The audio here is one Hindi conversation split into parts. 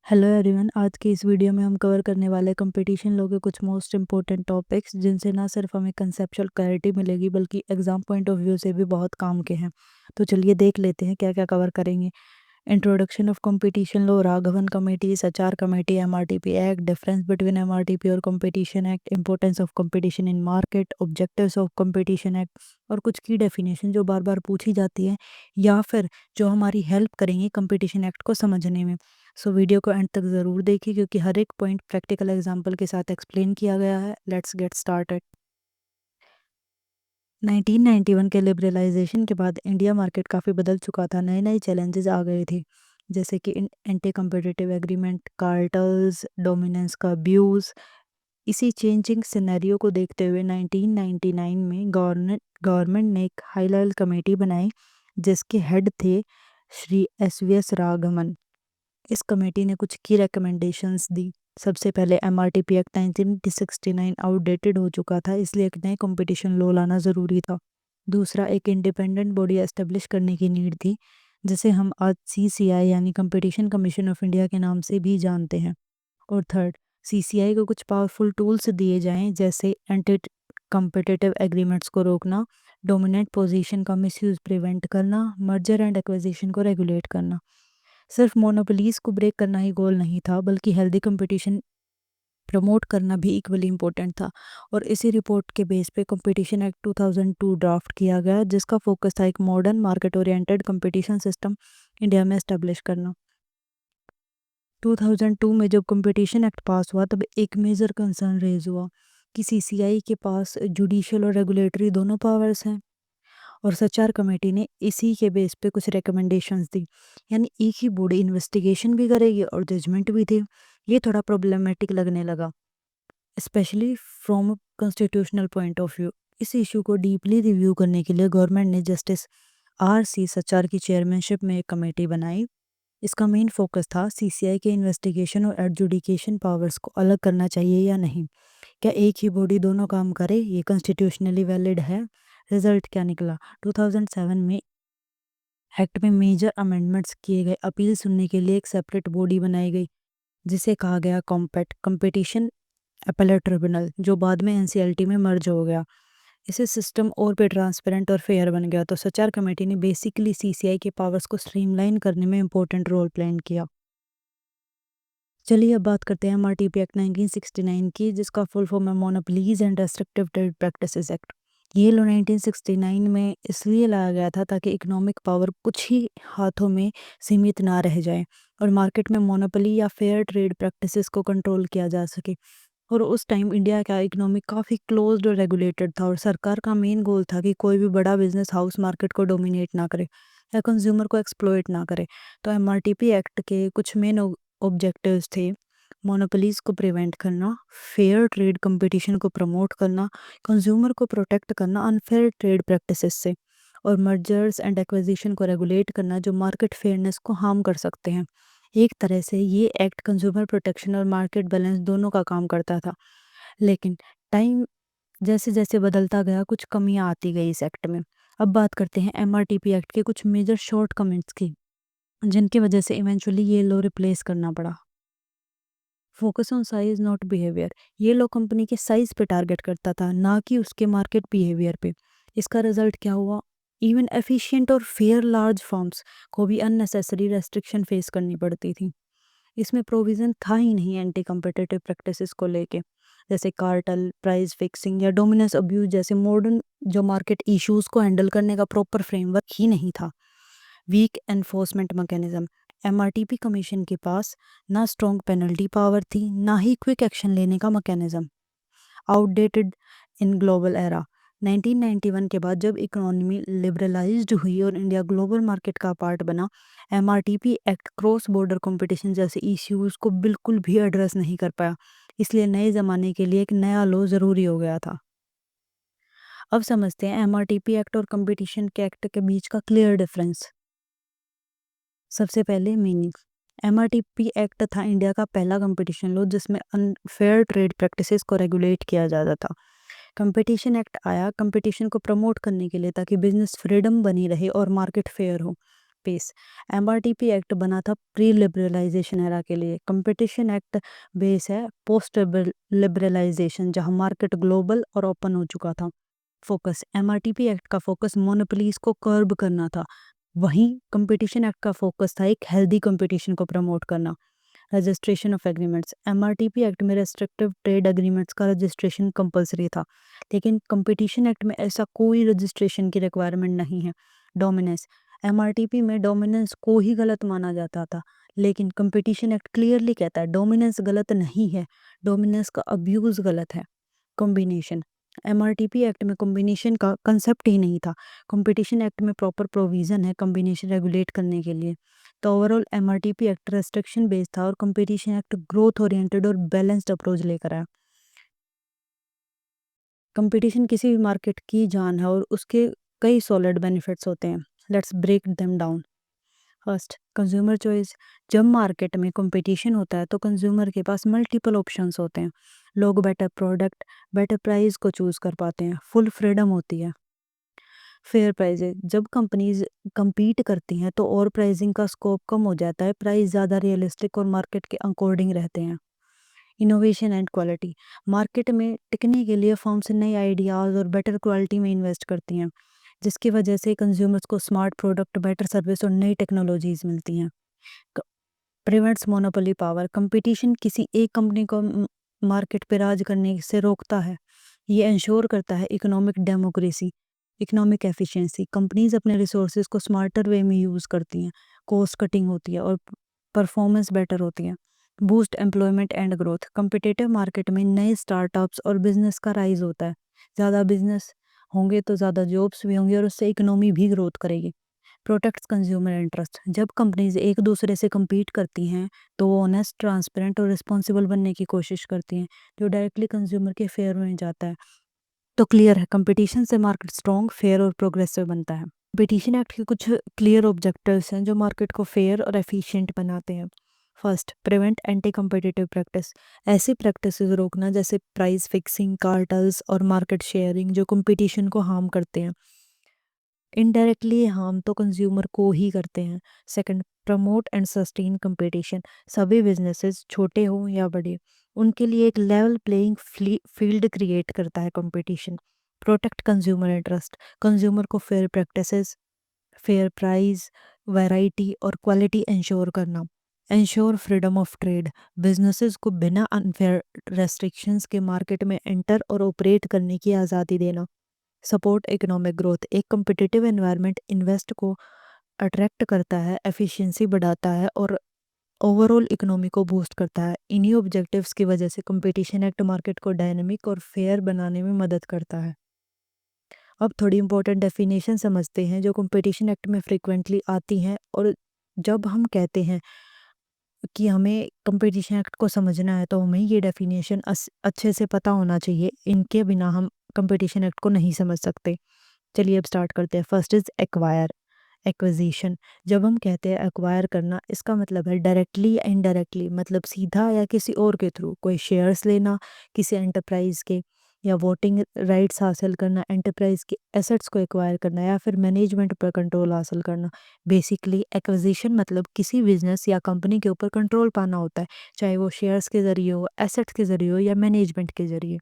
Hello everyone. आज की इस वीडियो में हम कवर करने वाले कंपटीशन लॉ के कुछ मोस्ट इम्पोर्टेंट टॉपिक्स जिनसे ना सिर्फ हमें कंसेप्चुअल क्लैरिटी मिलेगी बल्कि एग्जाम पॉइंट ऑफ व्यू से भी बहुत काम के हैं। तो चलिए देख लेते हैं क्या क्या कवर करेंगे। Introduction of competition law, Raghavan committee, HR committee, MRTP act, difference between MRTP और competition act, importance of competition in market, objectives of competition act और कुछ की डेफिनेशन जो बार बार पूछी जाती है या फिर जो हमारी हेल्प करेंगे कंपटीशन एक्ट को समझने में। सो वीडियो को एंड तक ज़रूर देखिए क्योंकि हर एक पॉइंट प्रैक्टिकल एग्जाम्पल के साथ एक्सप्लेन किया गया है। Let's get started. 1991 के लिबरलाइजेशन के बाद इंडिया मार्केट काफ़ी बदल चुका था। नए नए चैलेंजेस आ गए थे जैसे कि anti competitive agreement, cartels, dominance का अब्यूज़। इसी चेंजिंग सिनेरियो को देखते हुए 1999 में गवर्नमेंट ने एक हाई लेवल कमेटी बनाई जिसके हेड थे श्री एस राघवन। इस कमेटी ने कुछ की रिकमेंडेशंस दी। सबसे पहले एमआरटीपी एक्ट 1969 आउटडेटेड हो चुका था, इसलिए एक नए कंपटीशन लॉ लाना ज़रूरी था। दूसरा, एक इंडिपेंडेंट बॉडी एस्टेब्लिश करने की नीड थी जिसे हम आज सीसीआई यानी कंपटीशन कमीशन ऑफ इंडिया के नाम से भी जानते हैं। और थर्ड, सीसीआई को कुछ पावरफुल टूल्स दिए जाएं जैसे एंटी कम्पिटिटिव एग्रीमेंट्स को रोकना, डोमिनेंट पोजीशन का मिसयूज प्रिवेंट करना, मर्जर एंड एक्विजिशन को रेगुलेट करना। सिर्फ मोनोपोलीज को ब्रेक करना ही गोल नहीं था बल्कि हेल्दी कंपटीशन प्रमोट करना भी इक्वली इम्पोर्टेंट था। और इसी रिपोर्ट के बेस पे कंपटीशन एक्ट 2002 ड्राफ्ट किया गया जिसका फोकस था एक modern market oriented competition system India में एस्टेब्लिश करना। 2002 में जब कंपटीशन एक्ट पास हुआ तब एक मेजर कंसर्न रेज हुआ कि सीसीआई के पास जुडिशियल और रेगुलेटरी दोनों पावर्स हैं और सचार कमेटी ने इसी के बेस पे कुछ रिकमेंडेशंस दी, यानी एक ही बॉडी इन्वेस्टिगेशन भी करेगी और जजमेंट भी थे। ये थोड़ा प्रॉब्लमेटिक लगने लगा, specially from constitutional point of view. इस इशू को डीपली रिव्यू करने के लिए गवर्नमेंट ने जस्टिस आर सचार की चेयरमैनशिप में एक कमेटी बनाई। इसका मेन फोकस था सीसीआई के इन्वेस्टिगेशन और एडजुडिकेशन पावर्स को अलग करना चाहिए या नहीं, क्या एक ही बॉडी दोनों काम करे, ये कॉन्स्टिट्यूशनली वैलिड है। रिजल्ट क्या निकला? 2007 में एक्ट में मेजर अमेंडमेंट्स किए गए। अपील सुनने के लिए एक सेपरेट बॉडी बनाई गई जिसे कहा गया कंपटीशन अपीलेट ट्रिब्यूनल, जो बाद में एनसीएलटी में मर्ज हो गया। इससे सिस्टम और भी ट्रांसपेरेंट और फेयर बन गया। तो सचार कमेटी ने बेसिकली सीसीआई के पावर्स को स्ट्रीमलाइन करने में इंपॉर्टेंट रोल प्ले किया। चलिए अब बात करते हैं एमआरटीपी एक्ट 1969 की, जिसका फुल फॉर्म है monopolies and restrictive trade practices act. ये लो 1969 में इसलिए लाया गया था ताकि इकोनॉमिक पावर कुछ ही हाथों में सीमित ना रह जाए और मार्केट में मोनोपोली या फेयर ट्रेड प्रैक्टिसेस को कंट्रोल किया जा सके। और उस टाइम इंडिया का इकोनॉमी काफ़ी क्लोज्ड और रेगुलेटेड था और सरकार का मेन गोल था कि कोई भी बड़ा बिजनेस हाउस मार्केट को डोमिनेट ना करे या कंज्यूमर को एक्सप्लॉइट ना करे। तो एमआरटीपी एक्ट के कुछ मेन ऑब्जेक्टिव्स थे: मोनोपोलीज को प्रिवेंट करना, फेयर ट्रेड कंपटीशन को प्रमोट करना, कंज्यूमर को प्रोटेक्ट करना अनफेयर ट्रेड प्रैक्टिसेस से, और मर्जर्स एंड एक्विजिशन को रेगुलेट करना जो मार्केट फेयरनेस को हार्म कर सकते हैं। एक तरह से ये एक्ट कंज्यूमर प्रोटेक्शन और मार्केट बैलेंस दोनों का काम करता था। लेकिन टाइम जैसे जैसे बदलता गया कुछ कमियां आती गई इस एक्ट में। अब बात करते हैं एमआरटीपी एक्ट के कुछ मेजर शॉर्ट कमेंट्स की जिनकी वजह से इवेंचुअली ये लो रिप्लेस करना पड़ा। Focus on size not behaviour, ये लो कंपनी के साइज पे टारगेट करता था ना कि उसके मार्केट बिहेवियर पे। इसका रिजल्ट क्या हुआ? इवन एफिशिएंट और फेयर लार्ज फर्म्स को भी अननेसेसरी रेस्ट्रिक्शन फेस करनी पड़ती थी। इसमें प्रोविज़न था ही नहीं एंटी कम्पिटिटिव प्रैक्टिसेस को लेके, जैसे कार्टल, प्राइस फिक्सिंग या डोमिनेंस अब्यूज जैसे मॉडर्न जो मार्केट इश्यूज को हैंडल करने का प्रॉपर फ्रेमवर्क ही नहीं था। Weak enforcement mechanism, MRTP commission के पास ना स्ट्रॉन्ग पेनल्टी पावर थी ना ही क्विक एक्शन लेने का mechanism. Outdated in global era, 1991 के बाद जब इकोनॉमी लिबरलाइज्ड हुई और इंडिया ग्लोबल मार्केट का पार्ट बना, MRTP act cross border competition जैसे इश्यूज को बिल्कुल भी एड्रेस नहीं कर पाया। इसलिए नए ज़माने के लिए एक नया लॉ ज़रूरी हो गया था। अब समझते हैं एमआरटीपी एक्ट और कंपटीशन के एक्ट के बीच का क्लियर डिफरेंस। सबसे पहले मीनिंग, एमआरटीपी एक्ट था इंडिया का पहला कंपटीशन लॉ जिसमें अनफेयर ट्रेड प्रैक्टिसेस को रेगुलेट किया जाता था। कंपटीशन एक्ट आया कंपटीशन को प्रमोट करने के लिए ताकि बिजनेस फ्रीडम बनी रहे और मार्केट फेयर हो। पेस। एमआरटीपी एक्ट बना था प्री लिबरलाइजेशन एरा के लिए। कंपटीशन एक्ट बेस है पोस्ट लिबरलाइजेशन, जहां मार्केट ग्लोबल और ओपन हो चुका था। फोकस, एमआरटीपी एक्ट का फोकस मोनोपोलीज को कर्ब करना था, वहीं कंपटीशन एक्ट का फोकस था एक हेल्दी कंपटीशन को प्रमोट करना। Registration of agreements, MRTP act में रेस्ट्रिक्टिव ट्रेड एग्रीमेंट्स का रजिस्ट्रेशन कंपलसरी था, लेकिन कंपटीशन एक्ट में ऐसा कोई रजिस्ट्रेशन की रिक्वायरमेंट नहीं है। डोमिनेंस, एमआरटीपी में डोमिनेंस को ही गलत माना जाता था, लेकिन कंपटीशन एक्ट क्लियरली कहता है डोमिनेंस गलत नहीं है, डोमिनेंस का अब्यूज गलत है। कॉम्बिनेशन, एमआरटीपी एक्ट में कॉम्बिनेशन का कंसेप्ट ही नहीं था। कंपटीशन एक्ट में प्रॉपर प्रोविजन है कॉम्बिनेशन रेगुलेट करने के लिए। तो overall MRTP act restriction based था और कंपटीशन एक्ट ग्रोथ ओरिएंटेड और बैलेंस्ड अप्रोच लेकर आया। कंपटीशन किसी भी मार्केट की जान है और उसके कई सॉलिड बेनिफिट्स होते हैं। Let's break them down. First, consumer choice. जब मार्केट में कंपटीशन होता है तो कंज्यूमर के पास मल्टीपल ऑप्शंस होते हैं। लोग बेटर प्रोडक्ट, बेटर प्राइस को चूज कर पाते हैं, फुल फ्रीडम होती है। फेयर प्राइजेज, जब कंपनीज compete करती हैं तो और प्राइसिंग का स्कोप कम हो जाता है, प्राइस ज़्यादा रियलिस्टिक और मार्केट के अकॉर्डिंग रहते हैं। इनोवेशन एंड क्वालिटी, मार्केट में टिकने के लिए फर्म्स नए आइडियाज़ और बेटर क्वालिटी में इन्वेस्ट करती हैं, जिसकी वजह से कंज्यूमर्स को स्मार्ट प्रोडक्ट, बेटर सर्विस और नई टेक्नोलॉजीज मिलती हैं। प्रिवेंट्स मोनोपोली पावर, कंपटीशन किसी एक कंपनी को मार्केट पे राज करने से रोकता है। ये इंश्योर करता है economic democracy, economic efficiency. Companies अपने रिसोर्सेज को स्मार्टर वे में यूज़ करती हैं, कॉस्ट कटिंग होती है और परफॉर्मेंस बेटर होती है। Boost employment and growth, competitive market में नए स्टार्टअप्स और बिजनेस का राइज होता है। ज़्यादा बिजनेस होंगे तो ज़्यादा जॉब्स भी होंगी और उससे इकोनॉमी भी ग्रोथ करेगी। प्रोटेक्ट्स कंज्यूमर इंटरेस्ट, जब कंपनीज एक दूसरे से compete करती हैं तो वो ऑनेस्ट, ट्रांसपेरेंट और रिस्पॉन्सिबल बनने की कोशिश करती हैं, जो डायरेक्टली कंज्यूमर के फेयर में जाता है। तो क्लियर है, कंपटीशन से मार्केट स्ट्रॉन्ग, फेयर और प्रोग्रेसिव बनता है। कंपटीशन एक्ट के कुछ क्लियर ऑब्जेक्टिव्स हैं जो मार्केट को फेयर और एफिशिएंट बनाते हैं। First, prevent anti competitive practice, ऐसी प्रैक्टिसेस रोकना जैसे प्राइस फिक्सिंग, कार्टल्स और मार्केट शेयरिंग जो कंपटीशन को हार्म करते हैं। इनडायरेक्टली हार्म तो कंज्यूमर को ही करते हैं। Second, promote and sustain competition, सभी बिजनेसेस छोटे हों या बड़े, उनके लिए एक लेवल प्लेइंग फील्ड क्रिएट करता है competition. Protect consumer interest, consumer को fair practices, fair price, variety और क्वालिटी इंश्योर करना। Ensure freedom of trade, businesses को बिना अनफेयर रेस्ट्रिक्शंस के मार्केट में एंटर और ऑपरेट करने की आज़ादी देना। सपोर्ट इकोनॉमिक ग्रोथ, एक कम्पिटिटिव एनवायरनमेंट इन्वेस्ट को अट्रैक्ट करता है, एफिशिएंसी बढ़ाता है और ओवरऑल इकोनॉमी को बूस्ट करता है। इन्हीं ऑब्जेक्टिव्स की वजह से कंपटीशन एक्ट मार्केट को डायनेमिक और फेयर बनाने में मदद करता है। अब थोड़ी इंपॉर्टेंट डेफिनेशन समझते हैं जो कंपटीशन एक्ट में फ्रिक्वेंटली आती हैं, और जब हम कहते हैं कि हमें कंपटीशन एक्ट को समझना है तो हमें ये डेफिनेशन अच्छे से पता होना चाहिए, इनके बिना हम कंपटीशन एक्ट को नहीं समझ सकते। चलिए अब स्टार्ट करते हैं। First is acquire, acquisition. जब हम कहते हैं एक्वायर करना, इसका मतलब है डायरेक्टली या इनडायरेक्टली, मतलब सीधा या किसी और के थ्रू कोई शेयर्स लेना किसी एंटरप्राइज के, या वोटिंग राइट्स हासिल करना, एंटरप्राइज के एसेट्स को एक्वायर करना, या फिर मैनेजमेंट पर कंट्रोल हासिल करना। बेसिकली एक्विजिशन मतलब किसी बिजनेस या कंपनी के ऊपर कंट्रोल पाना होता है, चाहे वो शेयर्स के जरिए हो, एसेट्स के जरिए हो या मैनेजमेंट के जरिए।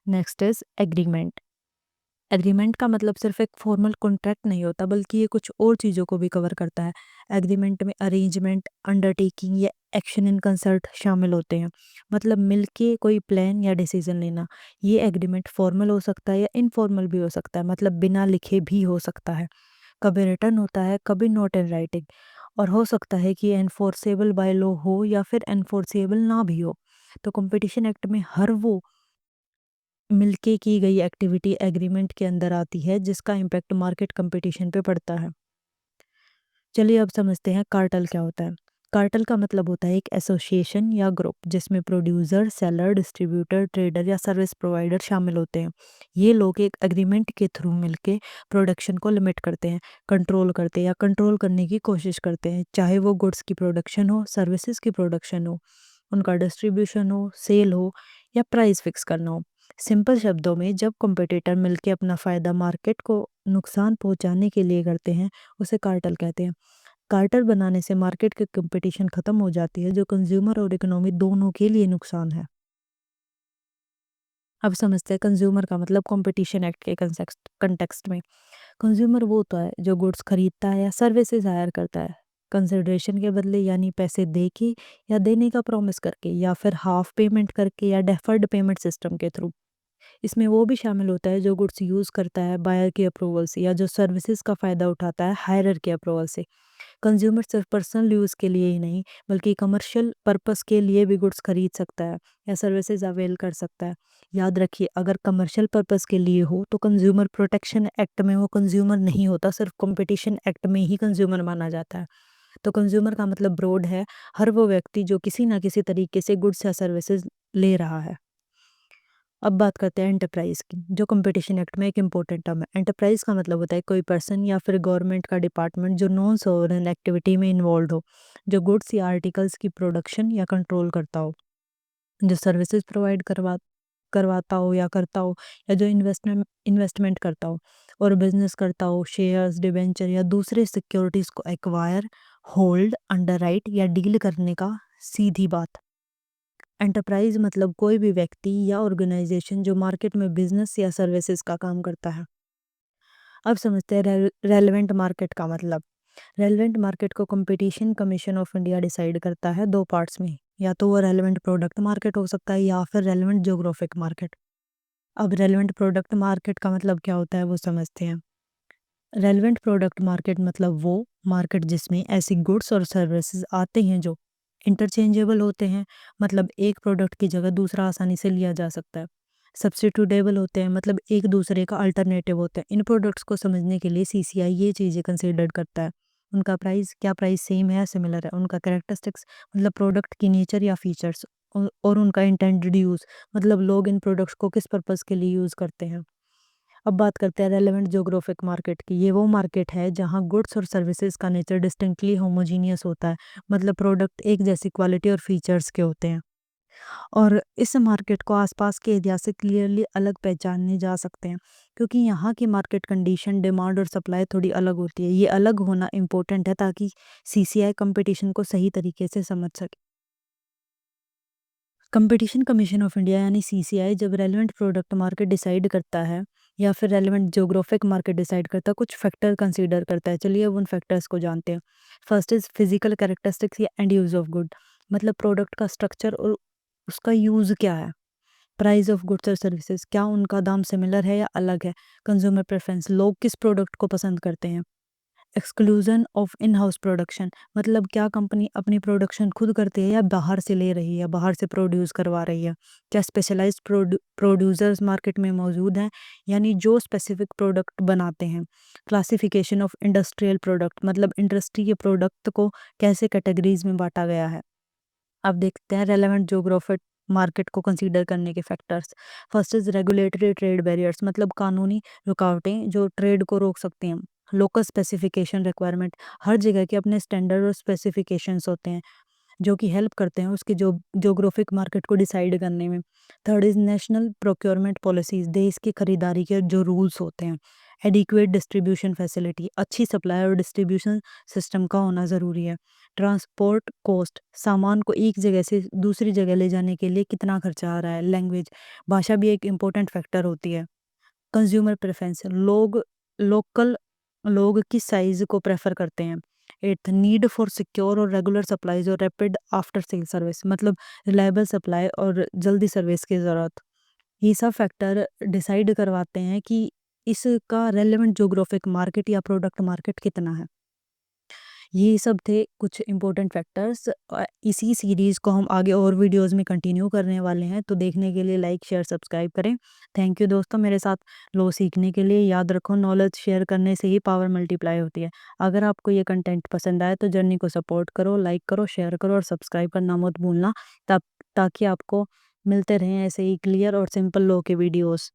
Next is agreement. एग्रीमेंट का मतलब सिर्फ एक फॉर्मल कॉन्ट्रैक्ट नहीं होता, बल्कि ये कुछ और चीज़ों को भी कवर करता है। एग्रीमेंट में अरेंजमेंट, अंडरटेकिंग या एक्शन इन कंसर्ट शामिल होते हैं, मतलब मिलके कोई प्लान या डिसीजन लेना। ये एग्रीमेंट फॉर्मल हो सकता है या इनफॉर्मल भी हो सकता है, मतलब बिना लिखे भी हो सकता है। कभी रिटर्न होता है, कभी नोट इन राइटिंग, और हो सकता है कि एनफोर्सेबल बाय लॉ हो या फिर एनफोर्सेबल ना भी हो। तो कंपटीशन एक्ट में हर वो मिलके की गई एक्टिविटी एग्रीमेंट के अंदर आती है जिसका इम्पैक्ट मार्केट कंपटीशन पे पड़ता है। चलिए अब समझते हैं कार्टेल क्या होता है। कार्टेल का मतलब होता है एक एसोसिएशन या ग्रुप जिसमें प्रोड्यूसर, सेलर, डिस्ट्रीब्यूटर, ट्रेडर या सर्विस प्रोवाइडर शामिल होते हैं। ये लोग एक एग्रीमेंट के थ्रू मिलके प्रोडक्शन को लिमिट करते हैं, कंट्रोल करते हैं या कंट्रोल करने की कोशिश करते हैं, चाहे वो गुड्स की प्रोडक्शन हो, सर्विसेज की प्रोडक्शन हो, उनका डिस्ट्रीब्यूशन हो, सेल हो या प्राइस फिक्स करना हो। सिंपल शब्दों में जब कॉम्पिटिटर मिलके अपना फ़ायदा मार्केट को नुकसान पहुँचाने के लिए करते हैं, उसे कार्टेल कहते हैं। कार्टेल बनाने से मार्केट की कॉम्पिटिशन खत्म हो जाती है, जो कंज्यूमर और इकोनॉमी दोनों के लिए नुकसान है। अब समझते हैं कंज्यूमर का मतलब कॉम्पिटिशन एक्ट के कंटेक्स्ट में। कंज्यूमर वो होता है जो गुड्स खरीदता है या सर्विसेज हायर करता है कंसिडरेशन के बदले, यानी पैसे दे के या देने का प्रॉमिस करके, या फिर हाफ पेमेंट करके, या डेफर्ड पेमेंट सिस्टम के थ्रू। इसमें वो भी शामिल होता है जो गुड्स यूज़ करता है बायर के अप्रूवल से, या जो सर्विसेज का फ़ायदा उठाता है हायरर के अप्रूवल से। कंज्यूमर सिर्फ पर्सनल यूज़ के लिए ही नहीं, बल्कि कमर्शियल पर्पस के लिए भी गुड्स खरीद सकता है या सर्विसेज अवेल कर सकता है। याद रखिए, अगर कमर्शियल पर्पस के लिए हो तो कंज्यूमर प्रोटेक्शन एक्ट में वो कंज्यूमर नहीं होता, सिर्फ कंपटीशन एक्ट में ही कंज्यूमर माना जाता है। तो कंज्यूमर का मतलब ब्रॉड है, हर वो व्यक्ति जो किसी ना किसी तरीके से गुड्स या सर्विसेज ले रहा है। अब बात करते हैं एंटरप्राइज की, जो कंपटीशन एक्ट में एक इम्पोर्टेंट टर्म है। एंटरप्राइज का मतलब होता है कोई पर्सन या फिर गवर्नमेंट का डिपार्टमेंट जो नॉन सोवरेन एक्टिविटी में इन्वॉल्व हो, जो गुड्स या आर्टिकल्स की प्रोडक्शन या कंट्रोल करता हो, जो सर्विसेज प्रोवाइड करवाता हो या करता हो, या जो इन्वेस्टमेंट करता हो और बिजनेस करता हो, शेयर्स, डिबेंचर या दूसरे सिक्योरिटीज को एक्वायर, होल्ड, अंडरराइट या डील करने का। सीधी बात, एंटरप्राइज मतलब कोई भी व्यक्ति या ऑर्गेनाइजेशन जो मार्केट में बिजनेस या सर्विसेज का काम करता है। अब समझते हैं रेलेवेंट मार्केट का मतलब। रेलेवेंट मार्केट को competition commission of India decide करता है दो पार्ट्स में, या तो वो रेलेवेंट प्रोडक्ट मार्केट हो सकता है या फिर रेलेवेंट ज्योग्राफिक मार्केट। अब रेलेवेंट प्रोडक्ट मार्केट का मतलब क्या होता है वो समझते हैं। रेलेवेंट प्रोडक्ट मार्केट मतलब वो मार्केट जिसमें ऐसी गुड्स और सर्विसेज आते हैं जो इंटरचेंजेबल होते हैं, मतलब एक प्रोडक्ट की जगह दूसरा आसानी से लिया जा सकता है। सब्स्टिट्यूटेबल होते हैं, मतलब एक दूसरे का अल्टरनेटिव होते हैं। इन प्रोडक्ट्स को समझने के लिए सीसीआई ये चीज़ें कंसीडर करता है। उनका प्राइस, क्या प्राइस सेम है या सिमिलर है। उनका कैरेक्टरिस्टिक्स, मतलब प्रोडक्ट की नेचर या फीचर्स। और उनका इंटेंडेड यूज़, मतलब लोग इन प्रोडक्ट्स को किस पर्पज़ के लिए यूज़ करते हैं। अब बात करते हैं रेलेवेंट ज्योग्राफिक मार्केट की। ये वो मार्केट है जहाँ गुड्स और सर्विसेज का नेचर डिस्टिंक्टली होमोजीनियस होता है, मतलब प्रोडक्ट एक जैसी क्वालिटी और फीचर्स के होते हैं। और इस मार्केट को आसपास के एरिया से क्लियरली अलग पहचाने जा सकते हैं, क्योंकि यहाँ की मार्केट कंडीशन, डिमांड और सप्लाई थोड़ी अलग होती है। ये अलग होना इम्पोर्टेंट है ताकि सीसीआई कंपटीशन को सही तरीके से समझ सके। कंपटीशन कमीशन ऑफ इंडिया यानी सीसीआई जब रेलेवेंट प्रोडक्ट मार्केट डिसाइड करता है या फिर रेलेवेंट ज्योग्राफिक मार्केट डिसाइड करता है, कुछ फैक्टर कंसीडर करता है। चलिए अब उन फैक्टर्स को जानते हैं। फर्स्ट इज फिजिकल कैरेक्टरिस्टिक्स या एंड यूज ऑफ गुड, मतलब प्रोडक्ट का स्ट्रक्चर और उसका यूज़ क्या है। प्राइस ऑफ गुड्स और सर्विसेज, क्या उनका दाम सिमिलर है या अलग है। कंज्यूमर प्रेफरेंस, लोग किस प्रोडक्ट को पसंद करते हैं। Exclusion of in house production, मतलब क्या कंपनी अपनी प्रोडक्शन खुद करती है या बाहर से ले रही है, बाहर से प्रोड्यूस करवा रही है। क्या स्पेशलाइज्ड प्रोड्यूसर्स मार्केट में मौजूद हैं, यानी जो स्पेसिफिक प्रोडक्ट बनाते हैं। क्लासिफिकेशन ऑफ इंडस्ट्रियल प्रोडक्ट, मतलब इंडस्ट्री के प्रोडक्ट को कैसे कैटेगरीज में बांटा गया है। अब देखते हैं रेलेवेंट ज्योग्राफिक मार्केट को कंसीडर करने के factors. First is regulatory trade barriers, मतलब कानूनी रुकावटें जो ट्रेड को रोक सकती हैं। लोकल स्पेसिफिकेशन रिक्वायरमेंट, हर जगह के अपने स्टैंडर्ड और स्पेसिफिकेशंस होते हैं जो कि हेल्प करते हैं उसकी जो ज्योग्राफिक मार्केट को डिसाइड करने में। Third is national procurement policies, देश की खरीदारी के जो रूल्स होते हैं। एडिक्वेट डिस्ट्रीब्यूशन फैसिलिटी, अच्छी सप्लाई और डिस्ट्रीब्यूशन सिस्टम का होना ज़रूरी है। ट्रांसपोर्ट कॉस्ट, सामान को एक जगह से दूसरी जगह ले जाने के लिए कितना खर्चा आ रहा है। लैंग्वेज, भाषा भी एक इम्पोर्टेंट फैक्टर होती है। कंज्यूमर प्रेफरेंस, लोकल लोग किस साइज़ को प्रेफर करते हैं। एट्थ, नीड फॉर सिक्योर और रेगुलर सप्लाईज और रैपिड आफ्टर सेल सर्विस, मतलब रिलायबल सप्लाई और जल्दी सर्विस की ज़रूरत। ये सब फैक्टर डिसाइड करवाते हैं कि इसका रेलेवेंट ज्योग्राफिक मार्केट या प्रोडक्ट मार्केट कितना है। ये सब थे कुछ इम्पोर्टेंट फैक्टर्स। इसी सीरीज़ को हम आगे और वीडियोस में कंटिन्यू करने वाले हैं, तो देखने के लिए लाइक, शेयर, सब्सक्राइब करें। थैंक यू दोस्तों, मेरे साथ लो सीखने के लिए। याद रखो, नॉलेज शेयर करने से ही पावर मल्टीप्लाई होती है। अगर आपको ये कंटेंट पसंद आए तो जर्नी को सपोर्ट करो, लाइक करो, शेयर करो और सब्सक्राइब करना मत भूलना, तब ताकि आपको मिलते रहें ऐसे ही क्लियर और सिंपल लो के वीडियोस।